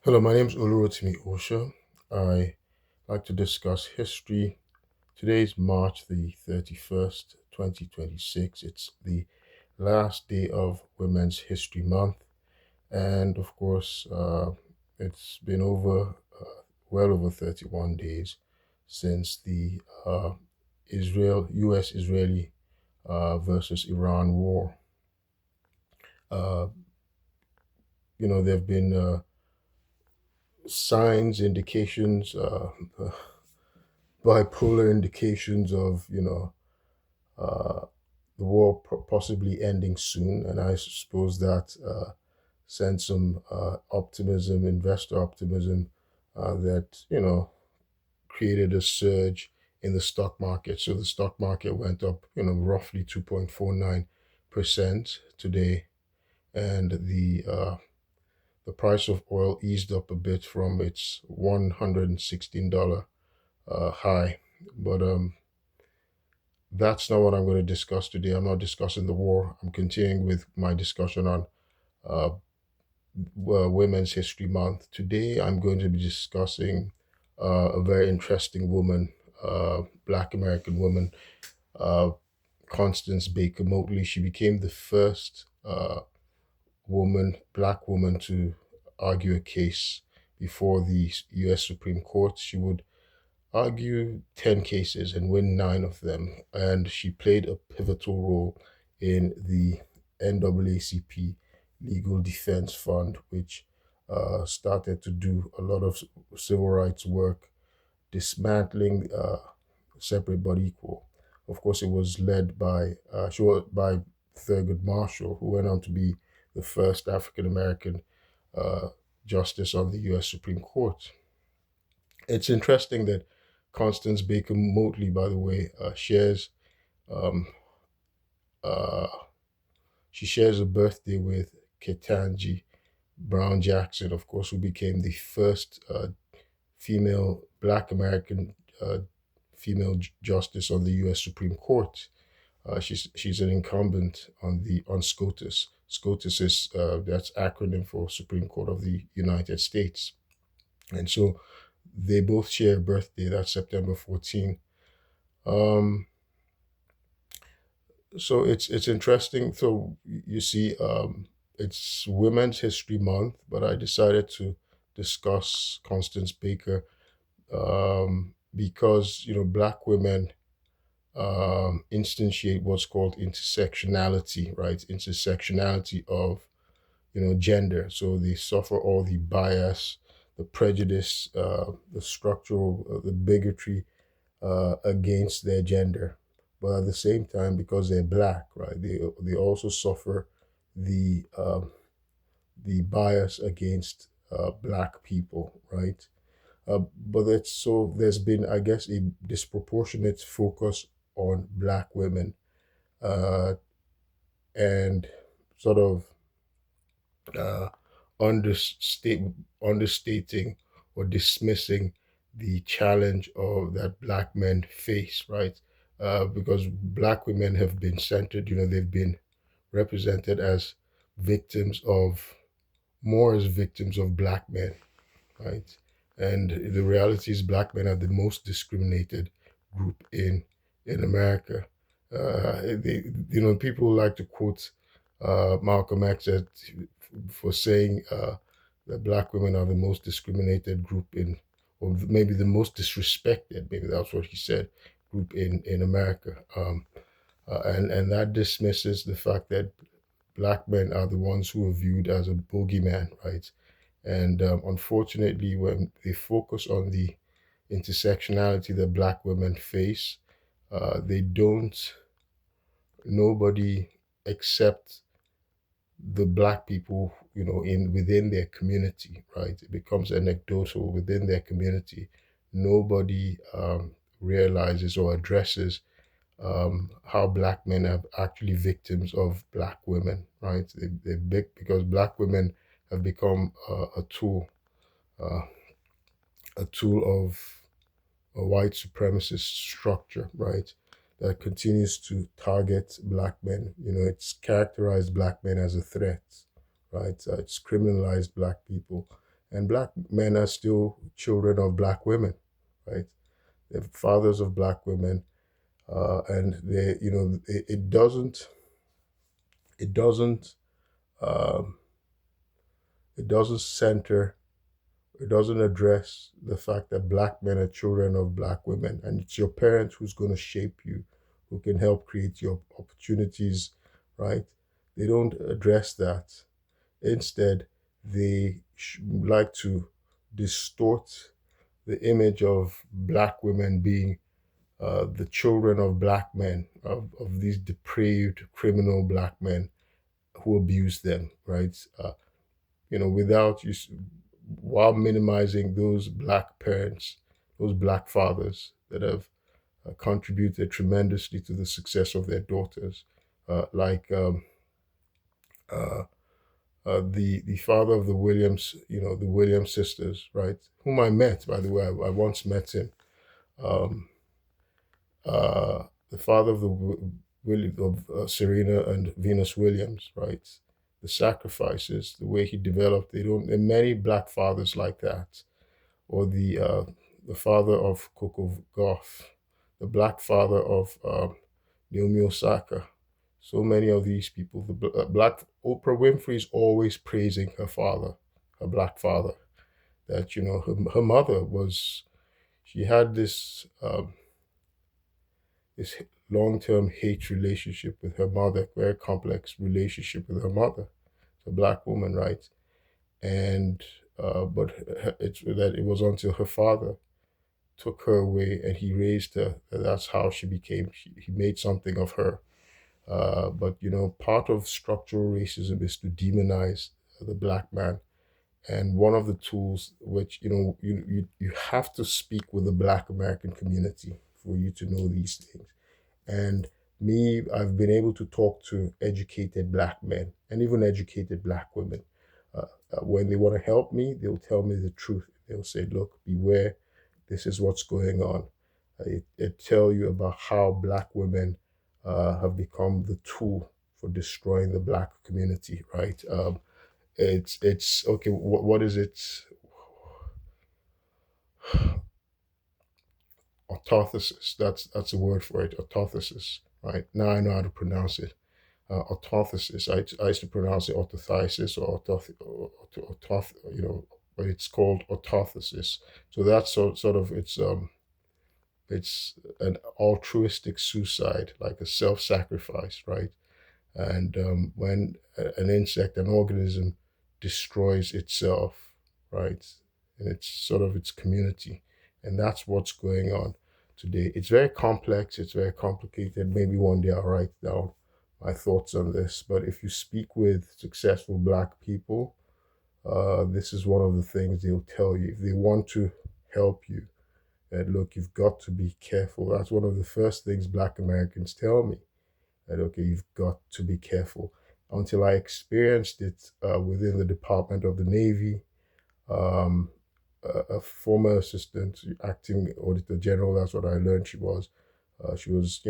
Hello, my name is Osha. I like to discuss history. Today is March the 31st, 2026. It's the last day of Women's History Month. And of course, it's been well over 31 days since the US Israeli versus Iran war. Uh, there have been signs, indications, bipolar indications of uh, the war possibly ending soon, and I suppose that sends some optimism, investor optimism, that created a surge in the stock market. So the stock market went up, roughly 2.49% today, and the price of oil eased up a bit from its $116 high, but that's not what I'm going to discuss today. I'm not discussing the war. I'm continuing with my discussion on uh, Women's History Month. Today, I'm going to be discussing a very interesting woman, Black American woman, uh, Constance Baker Motley. She became the first Black woman, to argue a case before the U.S. Supreme Court. She would argue 10 cases and win nine of them. And she played a pivotal role in the NAACP Legal Defense Fund, which started to do a lot of civil rights work, dismantling separate but equal. Of course, it was led by Thurgood Marshall, who went on to be the first African American uh, justice on the U.S. Supreme Court. It's interesting that Constance Baker Motley, by the way, um, uh, shares a birthday with Ketanji Brown Jackson, of course, who became the first female Black American female justice on the U.S. Supreme Court. She's an incumbent on SCOTUS. SCOTUS is that's acronym for Supreme Court of the United States, and so they both share a birthday. That's September 14. Um, so it's interesting. So you see, it's Women's History Month, but I decided to discuss Constance Baker because Black women instantiate what's called intersectionality, right? Intersectionality of gender. So they suffer all the bias, the prejudice, the structural, the bigotry against their gender, but at the same time, because they're Black, right, they also suffer the bias against Black people, right? But it's so there's been, I guess, a disproportionate focus on Black women, uh, and sort of uh, understate, understating or dismissing the challenge of that Black men face, right? Because Black women have been centered, they've been represented as victims of more as victims of Black men, right? And the reality is, Black men are the most discriminated group in America. People like to quote Malcolm X for saying that Black women are the most discriminated group or maybe the most disrespected. Maybe that's what he said. Group in America, and that dismisses the fact that Black men are the ones who are viewed as a bogeyman, right? And unfortunately, when they focus on the intersectionality that Black women face, they don't, nobody except the Black people, in within their community, right? It becomes anecdotal within their community. Nobody realizes or addresses how Black men are actually victims of Black women, right? They're big because Black women have become uh, a tool of a white supremacist structure, right? That continues to target Black men. It's characterized Black men as a threat, right? It's criminalized Black people. and black men are still children of black women, right? They're fathers of black women, and they, it doesn't, um, it doesn't center, it doesn't address the fact that black men are children of black women, and it's your parents who's going to shape you, who can help create your opportunities, right? They don't address that. Instead, they like to distort the image of black women being the children of black men, of these depraved criminal black men who abuse them, right? Without you, while minimizing those black parents, those black fathers that have contributed tremendously to the success of their daughters, like uh, the father of the Williams, the Williams sisters, right? Whom I met, by the way, I once met him. Um, the father of Serena and Venus Williams, right? The sacrifices, the way he developed. They don't. There are many black fathers like that, or the father of Coco Gauff, the black father of Naomi Osaka. So many of these people. The black Oprah Winfrey is always praising her father, her black father. That her mother was. She had this long-term hate relationship with her mother, very complex relationship with her mother, the black woman, right? And but it's that it was until her father took her away and he raised her that's how she became. He made something of her. But part of structural racism is to demonize the black man. And one of the tools, which you have to speak with the Black American community for you to know these things. And me, I've been able to talk to educated black men and even educated black women. When they want to help me, they'll tell me the truth. They'll say, look, beware, this is what's going on. It tell you about how black women have become the tool for destroying the black community, right? It's okay. What is it? Orthothesis. That's a word for it. Orthothesis. Right now, I know how to pronounce it. Orthothesis. I used to pronounce it orthothesis or but it's called orthothesis. So that's sort of it's an altruistic suicide, like a self-sacrifice, right? And when an insect, an organism, destroys itself, right, and it's sort of its community, and that's what's going on today. It's very complex. It's very complicated. Maybe one day I'll write down my thoughts on this. But if you speak with successful black people, this is one of the things they'll tell you if they want to help you. That look, you've got to be careful. That's one of the first things Black Americans tell me that okay, you've got to be careful. Until I experienced it within the Department of the Navy, um, a former assistant acting auditor general, that's what I learned she was. She was,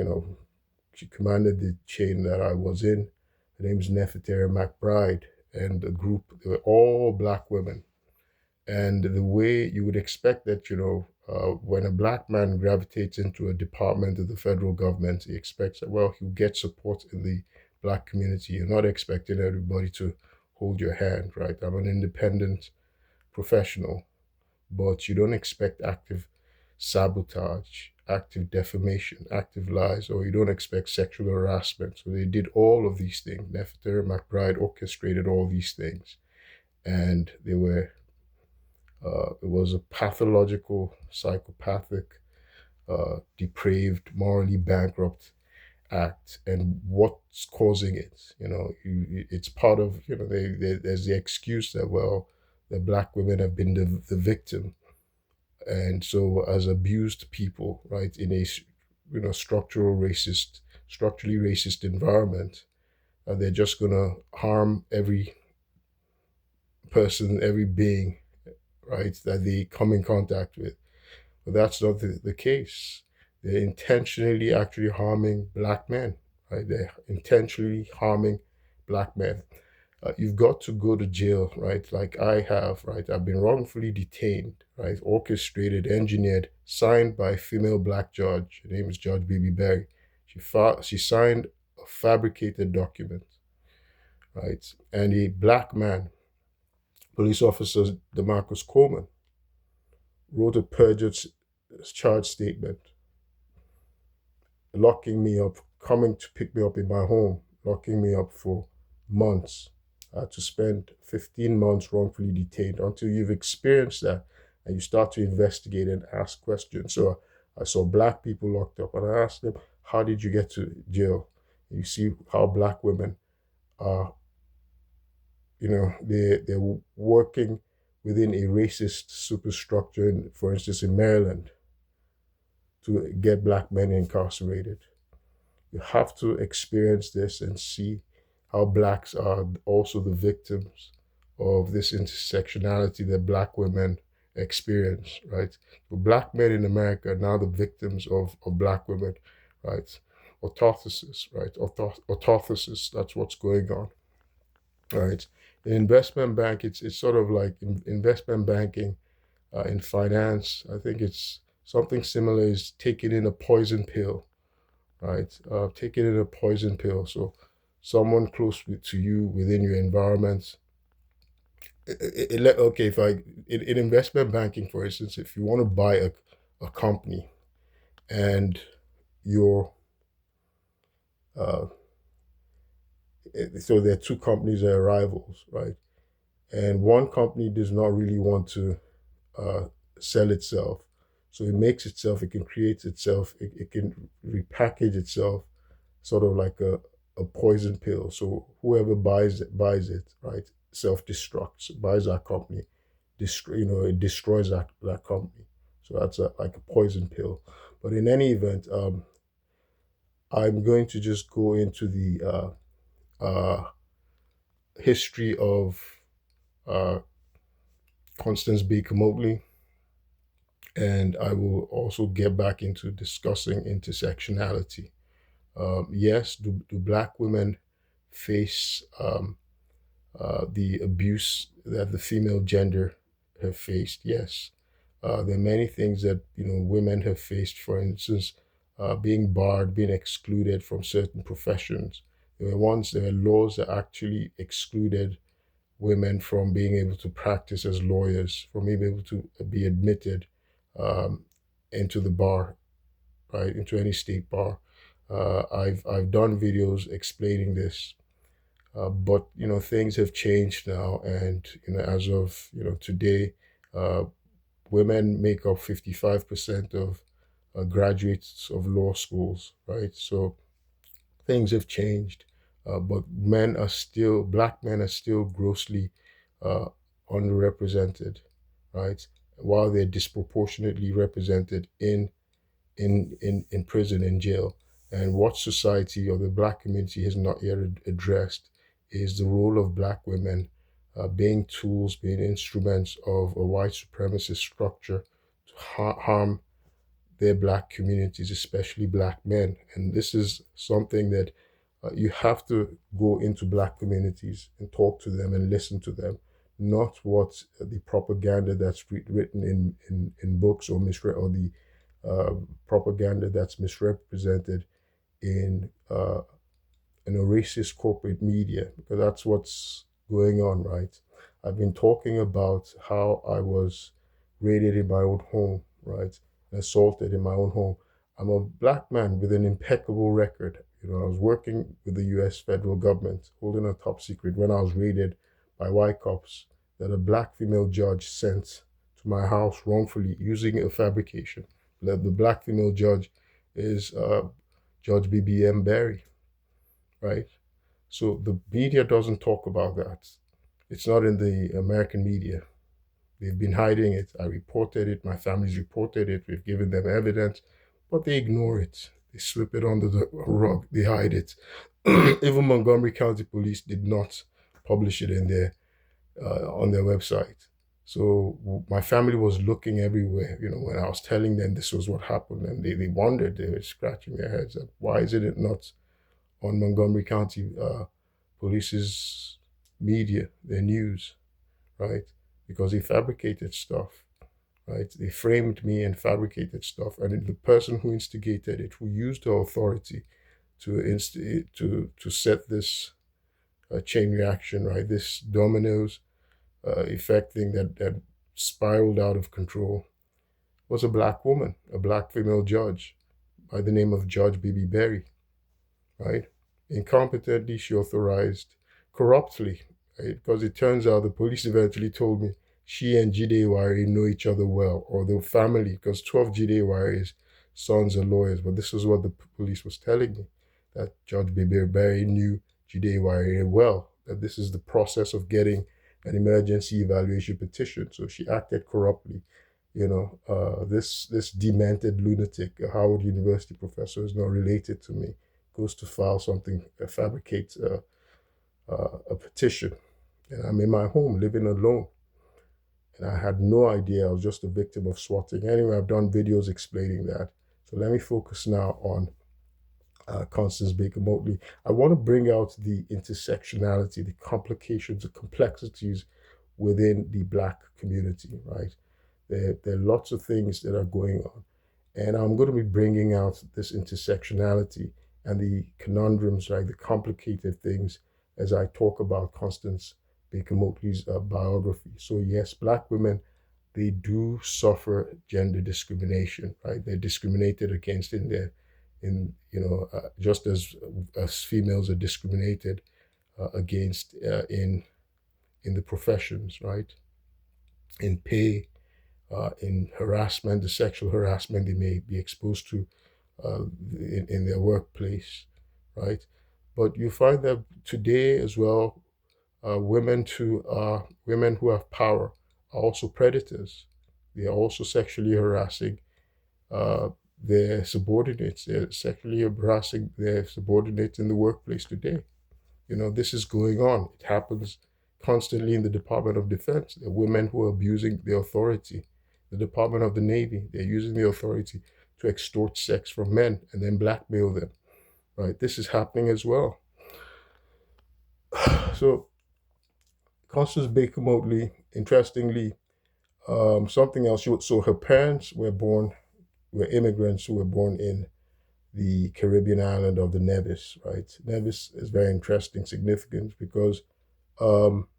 she commanded the chain that I was in. Her name's Nefertari McBride, and the group, they were all black women. And the way you would expect that, when a black man gravitates into a department of the federal government, he expects that, well, he'll get support in the black community. You're not expecting everybody to hold your hand, right? I'm an independent professional, but you don't expect active sabotage, active defamation, active lies, or you don't expect sexual harassment. So they did all of these things. Nefertari McBride orchestrated all these things. And it was a pathological, psychopathic, depraved, morally bankrupt act. And what's causing it? It's part of, there's the excuse that, well, the black women have been the victim. And so as abused people, right, in a, structurally racist environment, they're just going to harm every person, every being, right, that they come in contact with. But that's not the case. They're intentionally actually harming black men, right? They're intentionally harming black men. you've got to go to jail, right? Like I have, right? I've been wrongfully detained, right? Orchestrated, engineered, signed by a female black judge. Her name is Judge Baby Berry. She signed a fabricated document, right? And a black man, police officer DeMarcus Coleman, wrote a perjured charge statement, locking me up, coming to pick me up in my home, locking me up for months. To spend 15 months wrongfully detained until you've experienced that and you start to investigate and ask questions. So I saw black people locked up and I asked them, how did you get to jail? You see how black women are, they're working within a racist superstructure, for instance, in Maryland, to get black men incarcerated. You have to experience this and see how blacks are also the victims of this intersectionality that black women experience, right? So black men in America are now the victims of black women, right? Orthothesis, right? Orthothesis, that's what's going on, right? In investment bank, it's sort of like investment banking in finance. I think it's something similar is taking in a poison pill, right? Taking in a poison pill. So someone close to you within your environment. Okay, if I in investment banking, for instance, if you want to buy a company and you're uh, so there are two companies that are rivals, right? And one company does not really want to uh, sell itself. So it makes itself, it can create itself, it can repackage itself, sort of like a poison pill. So whoever buys it, right, self-destructs, buys that company, it destroys that company. So that's like a poison pill. But in any event, I'm going to just go into the history of uh, Constance Baker Motley, and I will also get back into discussing intersectionality. Yes, do black women face the abuse that the female gender have faced? Yes. There are many things that women have faced. For instance, being barred, being excluded from certain professions. There were laws that actually excluded women from being able to practice as lawyers, from being able to be admitted um, into the bar, right, into any state bar. I've done videos explaining this, but things have changed now, and as of today, uh, women make up 55% of graduates of law schools, right? So things have changed, but black men are still grossly uh, underrepresented, right? While they're disproportionately represented in prison and jail. And what society or the black community has not yet addressed is the role of black women being tools, being instruments of a white supremacist structure to harm their black communities, especially black men. And this is something that you have to go into black communities and talk to them and listen to them, not what the propaganda that's written in books or or the propaganda that's misrepresented in a racist corporate media, because that's what's going on, right? I've been talking about how I was raided in my own home, right? And assaulted in my own home. I'm a black man with an impeccable record. I was working with the US federal government, holding a top secret when I was raided by white cops that a black female judge sent to my house wrongfully using a fabrication. The black female judge is Judge BBM Barry, right? So the media doesn't talk about that. It's not in the American media. They've been hiding it. I reported it. My family's reported it. We've given them evidence, but they ignore it. They sweep it under the rug. They hide it. Even Montgomery County Police did not publish it in their on their website. So my family was looking everywhere. When I was telling them this was what happened, and they wondered. They were scratching their heads. Why is it not on Montgomery County Police's media, their news, right? Because they fabricated stuff, right? They framed me and fabricated stuff. And the person who instigated it, who used the authority to set this chain reaction, right? This dominoes effect thing that spiraled out of control was a black woman, a black female judge by the name of Judge Bibi Berry, right? Incompetently, she authorized corruptly, right? Because it turns out the police eventually told me she and Jide Wari know each other well, or the family, because 12 Jide Wari's sons are lawyers. But this is what the police was telling me, that Judge Bibi Berry knew Jide Wari well, that this is the process of getting an emergency evaluation petition. So she acted corruptly. This demented lunatic, a Howard University professor, is not related to me, goes to file something, fabricates a petition. And I'm in my home living alone. And I had no idea I was just a victim of swatting. Anyway, I've done videos explaining that. So let me focus now on Constance Baker Motley. I want to bring out the intersectionality, the complications, the complexities within the Black community, right? There are lots of things that are going on. And I'm going to be bringing out this intersectionality and the conundrums, right, the complicated things as I talk about Constance Baker Motley's biography. So yes, Black women, they do suffer gender discrimination, right? They're discriminated against in their, in just as females are discriminated against in the professions, right? In pay, in harassment, the sexual harassment they may be exposed to in their workplace, right? But you find that today as well, women who have power are also predators. They are also sexually harassing uh, their subordinates. They're sexually harassing their subordinates in the workplace today. This is going on. It happens constantly in the Department of Defense. There are women who are abusing their authority. The Department of the Navy, they're using their authority to extort sex from men and then blackmail them. Right? This is happening as well. So Constance Baker Motley, interestingly, something else. So her parents were immigrants who were born in the Caribbean island of the Nevis. Right? Nevis is very interesting, significant because um,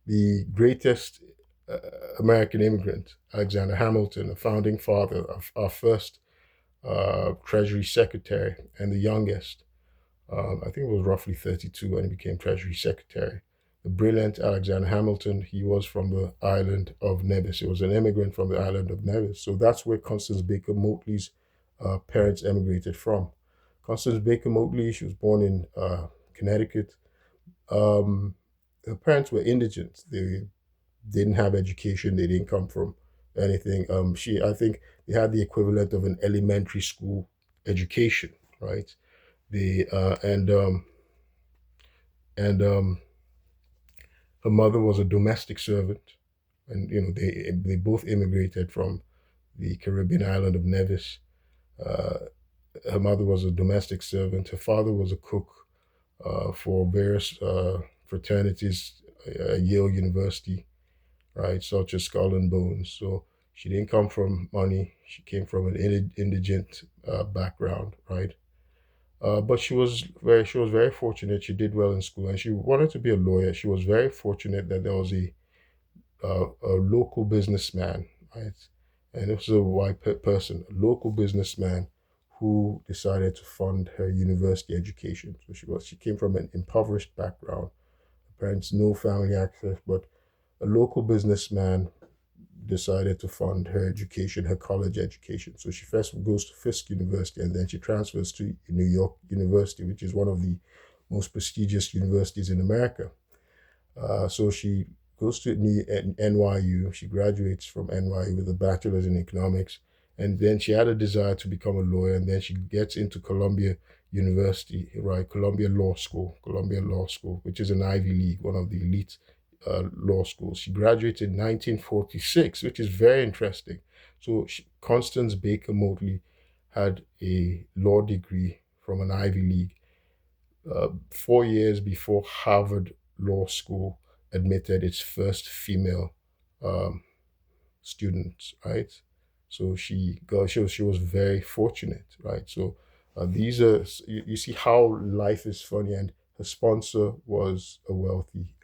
the greatest uh, American immigrant, Alexander Hamilton, the founding father of our first Treasury Secretary, and the youngest. I think it was roughly 32 when he became Treasury Secretary. The brilliant Alexander Hamilton, he was from the island of Nevis. He was an immigrant from the island of Nevis. So that's where Constance Baker Motley's parents emigrated from. Constance Baker Motley, she was born in Connecticut. Um, Her parents were indigent. They didn't have education. They didn't come from anything. I think they had the equivalent of an elementary school education, right? The and Her mother was a domestic servant, and they both immigrated from the Caribbean island of Nevis. Uh, Her mother was a domestic servant. Her father was a cook for various fraternities at Yale University, right, such as Skull and Bones. So she didn't come from money. She came from an indigent background, right? But she was very fortunate. She did well in school, and she wanted to be a lawyer. She was very fortunate that there was a local businessman, right, and it was a white person, a local businessman who decided to fund her university education. So she came from an impoverished background. Her parents no family access, but a local businessman decided to fund her education, her college education. So she first goes to Fisk University and then she transfers to New York University, which is one of the most prestigious universities in America. So she goes to NYU. She graduates from NYU with a bachelor's in economics. And then she had a desire to become a lawyer. And then she gets into Columbia University, right? Columbia Law School, which is an Ivy League, one of the elite law schools. She graduated in 1946, which is very interesting. So Constance Baker Motley had a law degree from an Ivy League 4 years before Harvard law school admitted its first female um, student, right? So she was very fortunate, right? So these are you see how life is funny, and her sponsor was a wealthy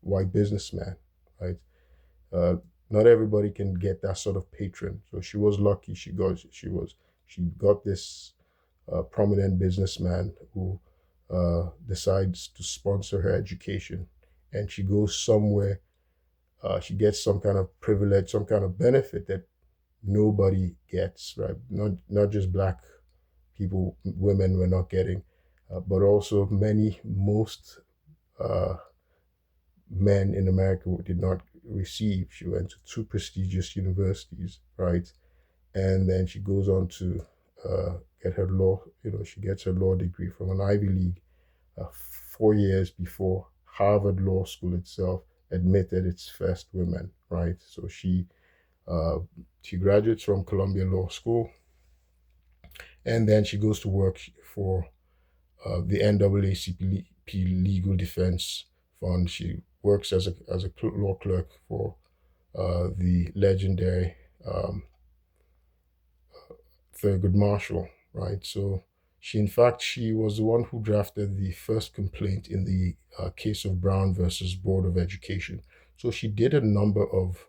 white businessman, right? Uh, Not everybody can get that sort of patron. So she was lucky. She got this prominent businessman who decides to sponsor her education, and she goes somewhere. She gets some kind of privilege, some kind of benefit that nobody gets, right? Not just black people, women were not getting, but also most uh, men in America did not receive. She went to two prestigious universities, right? And then she goes on to get her law. She gets her law degree from an Ivy League 4 years before Harvard Law School itself admitted its first women, right? So uh, she graduates from Columbia Law School, and then she goes to work for the NAACP Legal Defense Fund. She works as a law clerk for the legendary Thurgood Marshall, right? So she was the one who drafted the first complaint in the case of Brown versus Board of Education. So she did a number of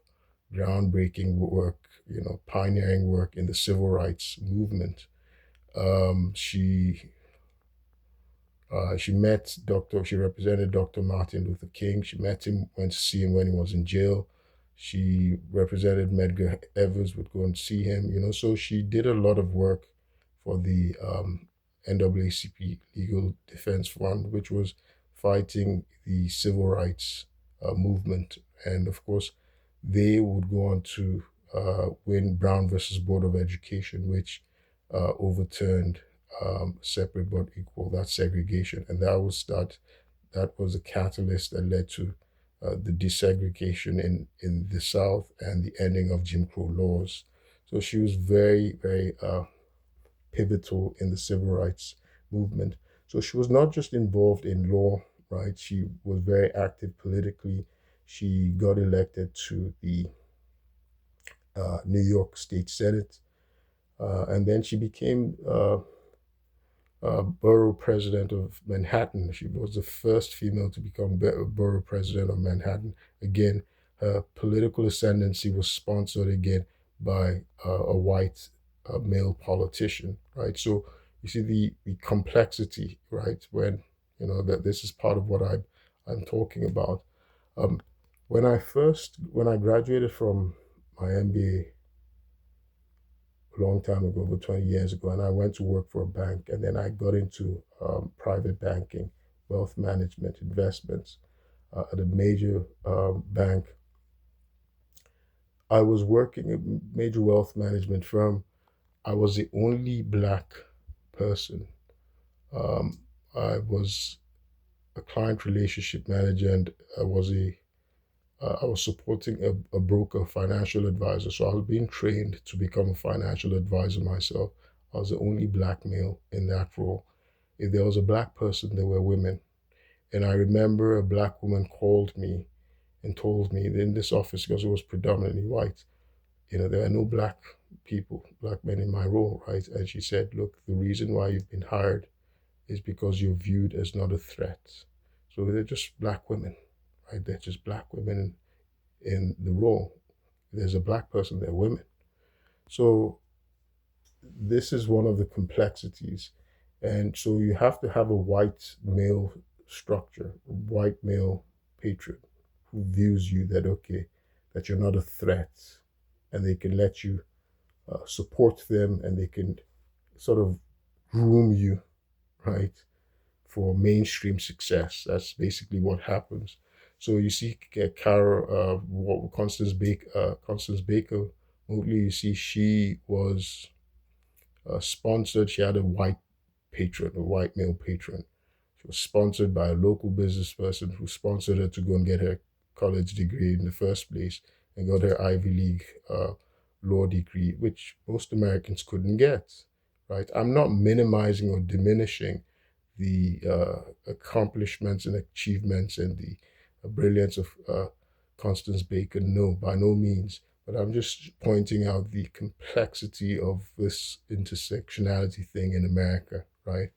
groundbreaking work, pioneering work in the civil rights movement. She represented Dr. Martin Luther King. She met him, went to see him when he was in jail. She represented Medgar Evers, would go and see him, so she did a lot of work for the NAACP Legal Defense Fund, which was fighting the civil rights movement. And of course, they would go on to win Brown versus Board of Education, which overturned separate but equal, that segregation. And that was a catalyst that led to the desegregation in the South and the ending of Jim Crow laws. So she was very, very pivotal in the civil rights movement. So she was not just involved in law, right? She was very active politically. She got elected to the New York State Senate, and then she became borough president of Manhattan. She was the first female to become borough president of Manhattan. Again, her political ascendancy was sponsored again by a white male politician, right? So you see the complexity, right? That this is part of what I'm talking about. Um, when I graduated from my MBA a long time ago, over 20 years ago, and I went to work for a bank, and then I got into private banking, wealth management, investments at a major bank. I was working at a major wealth management firm. I was the only black person. Um, I was a client relationship manager, and I was supporting a broker, financial advisor. So I was being trained to become a financial advisor myself. I was the only black male in that role. If there was a black person, there were women. And I remember a black woman called me and told me in this office, because it was predominantly white, there are no black men in my role, right? And she said, look, the reason why you've been hired is because you're viewed as not a threat. So they're just black women, right? They're just black women in the role. There's a black person, they're women. So this is one of the complexities. And so you have to have a white male structure, a white male patron who views you that, okay, that you're not a threat, and they can let you support them, and they can sort of groom you, right, for mainstream success. That's basically what happens. So you see, Constance Baker, Motley. You see, she was sponsored. She had a white patron, a white male patron. She was sponsored by a local business person who sponsored her to go and get her college degree in the first place, and got her Ivy League law degree, which most Americans couldn't get. Right? I'm not minimizing or diminishing the accomplishments and achievements and the brilliance of Constance Baker. No, by no means. But I'm just pointing out the complexity of this intersectionality thing in America, right?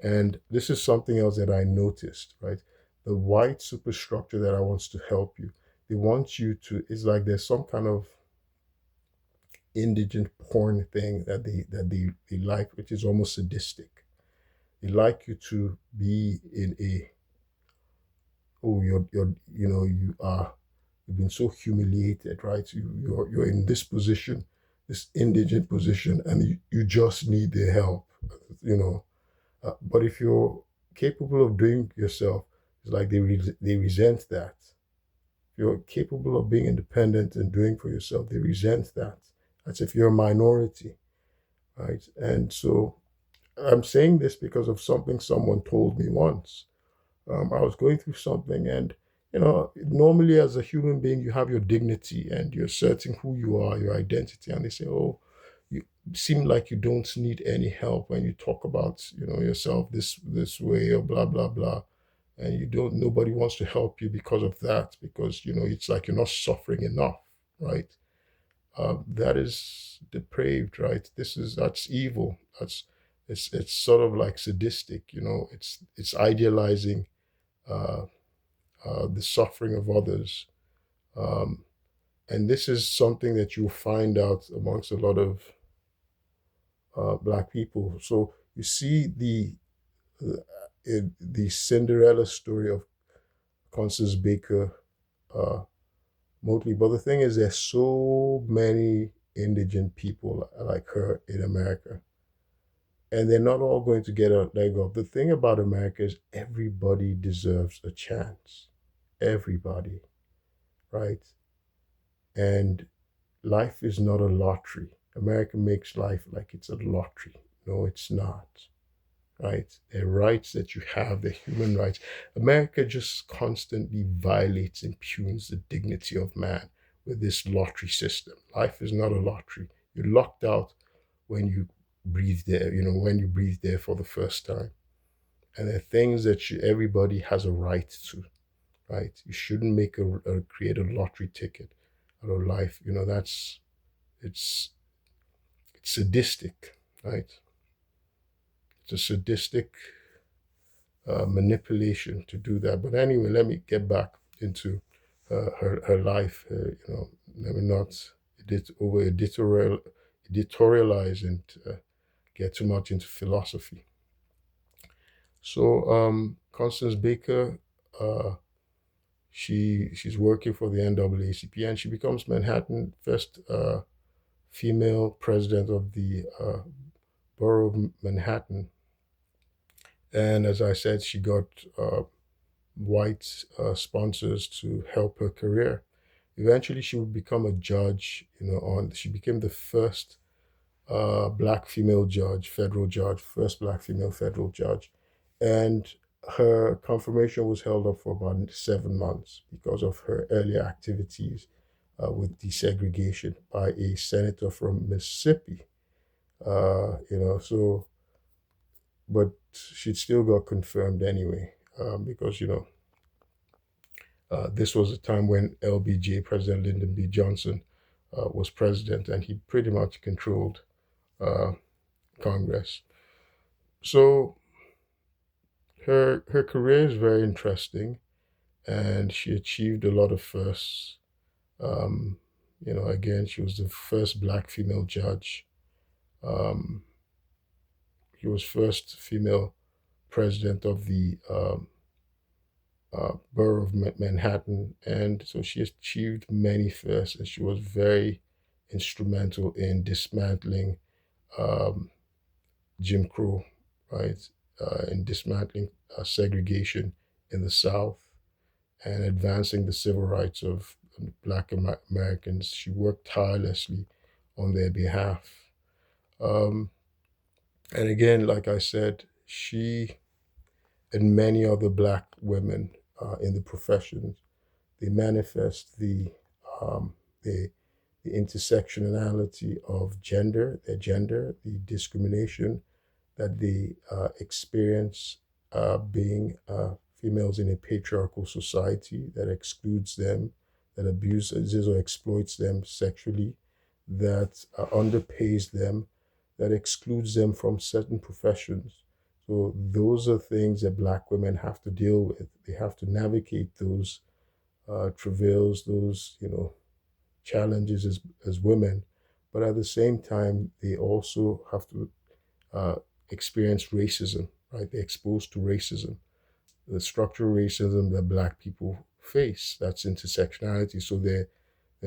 And this is something else that I noticed, right? The white superstructure that I wants to help you, they want you to, it's like there's some kind of indigent porn thing that they like, which is almost sadistic. They like you to be in a, oh, you are, you've been so humiliated, right? You're in this position, this indigent position, and you just need their help, you know. But if you're capable of doing yourself, it's like they resent that. If you're capable of being independent and doing for yourself, they resent that. That's if you're a minority, right? And so I'm saying this because of something someone told me once. I was going through something, and normally as a human being, you have your dignity and you're asserting who you are, your identity, and they say, "Oh, you seem like you don't need any help when you talk about yourself this way or blah blah blah." And you don't, nobody wants to help you because of that, because it's like you're not suffering enough, right? That is depraved, right? That's evil. It's sort of like sadistic, it's idealizing uh, the suffering of others. Um, and this is something that you'll find out amongst a lot of black people. So you see the Cinderella story of Constance Baker, uh, Motley. But the thing is, there's so many indigent people like her in America, and they're not all going to get a leg up. The thing about America is everybody deserves a chance. Everybody, right? And life is not a lottery. America makes life like it's a lottery. No, it's not. Right? The rights that you have, the human rights. America just constantly violates, impugns the dignity of man with this lottery system. Life is not a lottery. You're locked out when you breathe there, when you breathe there for the first time. And there are things that everybody has a right to, right? You shouldn't create a lottery ticket out of life. It's it's sadistic, right? It's a sadistic manipulation to do that. But anyway, let me get back into her life. Let me not editorialize and get too much into philosophy. So Constance Baker, uh, she's working for the NAACP, and she becomes Manhattan first female president of the borough of Manhattan. And as I said, she got white sponsors to help her career. Eventually, she would become a judge. She became the first black female judge, federal judge, first black female federal judge, and her confirmation was held up for about 7 months because of her earlier activities with desegregation by a senator from Mississippi. So but she still got confirmed anyway because this was a time when LBJ, President Lyndon B. Johnson, was president, and he pretty much controlled uh, Congress. So her career is very interesting, and she achieved a lot of firsts. Um, again, she was the first black female judge. Um, she was first female president of the borough of Manhattan, and so she achieved many firsts, and she was very instrumental in dismantling um, Jim Crow, right, in dismantling segregation in the South and advancing the civil rights of Black Americans. She worked tirelessly on their behalf. Um, and again, like I said, she and many other Black women in the profession, they manifest um, the the intersectionality of gender, the discrimination that they experience being females in a patriarchal society that excludes them, that abuses or exploits them sexually, that underpays them, that excludes them from certain professions. So those are things that Black women have to deal with. They have to navigate those travails, those challenges as women, but at the same time they also have to uh, experience racism. Right? They're exposed to racism, the structural racism that Black people face. That's intersectionality. So they're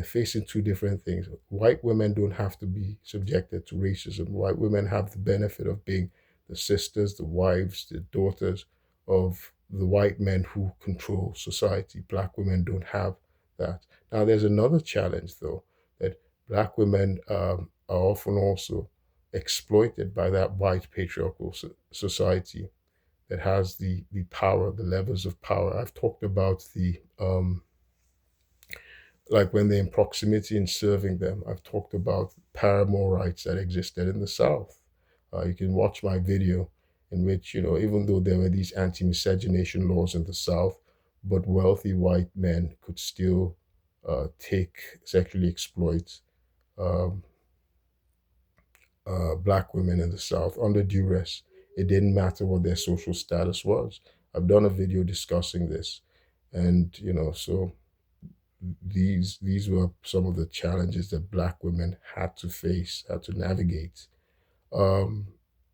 facing two different things. White women don't have to be subjected to racism. White women have the benefit of being the sisters, the wives, the daughters of the white men who control society. Black women don't have that. Now, there's another challenge, though, that Black women are often also exploited by that white patriarchal society that has the power, the levels of power. I've talked about the like when they're in proximity and serving them. I've talked about paramour rights that existed in the South. You can watch my video in which, even though there were these anti-miscegenation laws in the South, but wealthy white men could still take, sexually exploit um, Black women in the South under duress. It didn't matter what their social status was. I've done a video discussing this. And, so these were some of the challenges that Black women had to face, had to navigate. Um,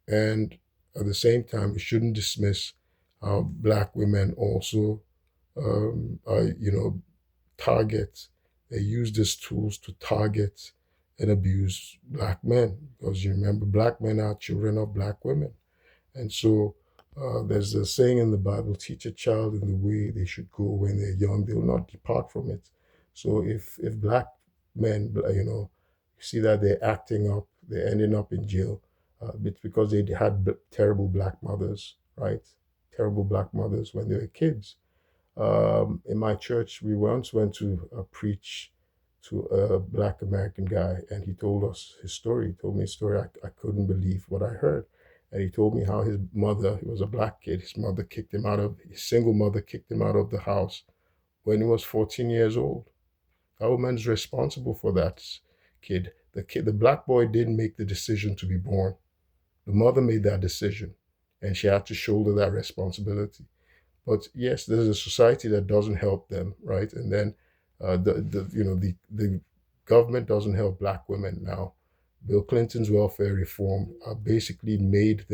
and at the same time, we shouldn't dismiss how Black women also are, target. They use these tools to target and abuse Black men, because you remember, Black men are children of Black women. And so there's a saying in the Bible: teach a child in the way they should go when they're young, they will not depart from it. So if Black men, you see that they're acting up, they're ending up in jail, it's because they had terrible Black mothers, right? Terrible Black mothers when they were kids. In my church, we once went to preach to a Black American guy, and he told us his story. He told me a story. I couldn't believe what I heard. And he told me how his mother, he was a Black kid, his single mother kicked him out of the house when he was 14 years old. That woman's responsible for that kid. The Black boy didn't make the decision to be born. The mother made that decision, and she had to shoulder that responsibility. But yes, there's a society that doesn't help them, right? And then the government doesn't help Black women now. Bill Clinton's welfare reform basically made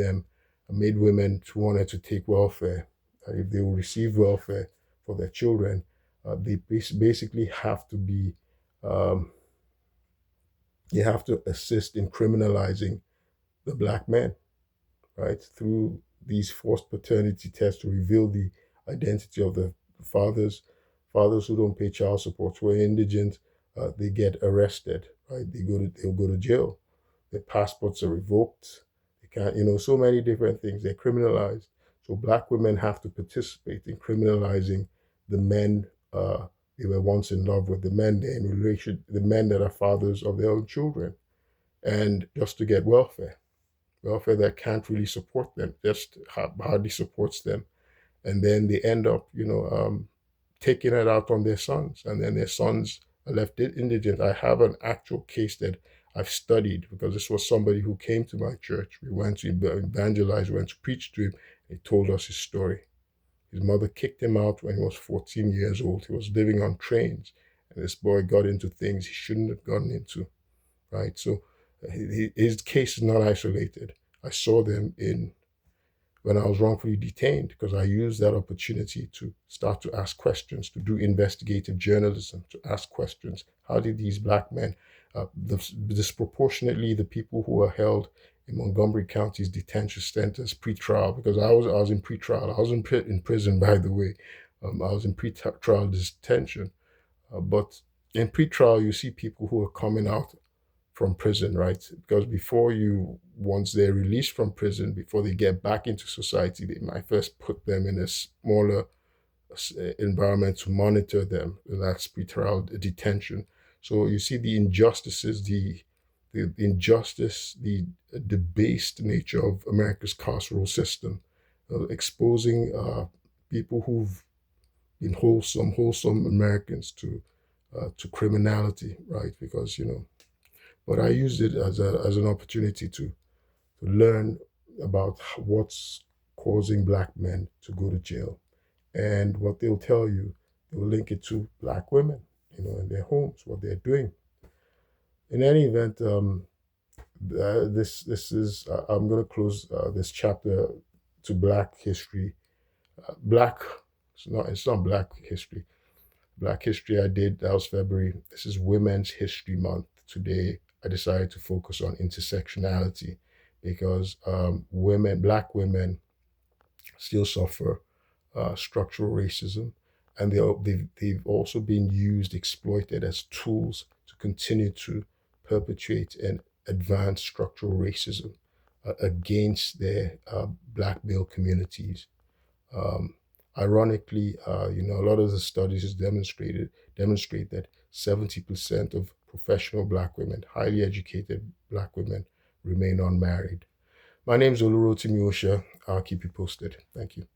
women who wanted to take welfare. If they will receive welfare for their children, they basically have to be, um, they have to assist in criminalizing the Black men, right? Through these forced paternity tests to reveal the identity of the fathers. Fathers who don't pay child support, who are indigent, they get arrested, right? They'll go to jail. Their passports are revoked. They can't, so many different things. They're criminalized. So Black women have to participate in criminalizing the men they were once in love with, the men they're in relation, the men that are fathers of their own children, and just to get welfare that can't really support them, just hardly supports them. And then they end up, taking it out on their sons, and then their sons are left indigent. I have an actual case that I've studied, because this was somebody who came to my church. We went to evangelize, we went to preach to him. He told us his story. His mother kicked him out when he was 14 years old. He was living on trains, and this boy got into things he shouldn't have gotten into, right? So his case is not isolated. I saw them in when I was wrongfully detained, because I used that opportunity to start to ask questions, to do investigative journalism, to ask questions. How did these Black men, disproportionately the people who were held in Montgomery County's detention centers pre-trial, because I was in pre-trial. I was in prison, by the way. I was in pre-trial detention. But in pre-trial, you see people who are coming out from prison, right? Because once they're released from prison, before they get back into society, they might first put them in a smaller environment to monitor them. That's pretrial detention. So you see the injustices, the injustice, the debased nature of America's carceral system. exposing people who've been wholesome Americans to criminality, right? Because but I used it as an opportunity to learn about what's causing black men to go to jail. And what they'll tell you, they'll link it to black women, in their homes, what they're doing. In any event, this is I'm going to close this chapter to Black history. Black, it's not Black history. Black history I did, that was February. This is Women's History Month. Today I decided to focus on intersectionality because Black women still suffer structural racism, and they've also been used, exploited as tools to continue to perpetuate and advance structural racism against their black male communities. Um, Ironically, a lot of the studies has demonstrate that 70% of professional black women, highly educated black women, remain unmarried. My name is Olurotimi Osha. I'll keep you posted. Thank you.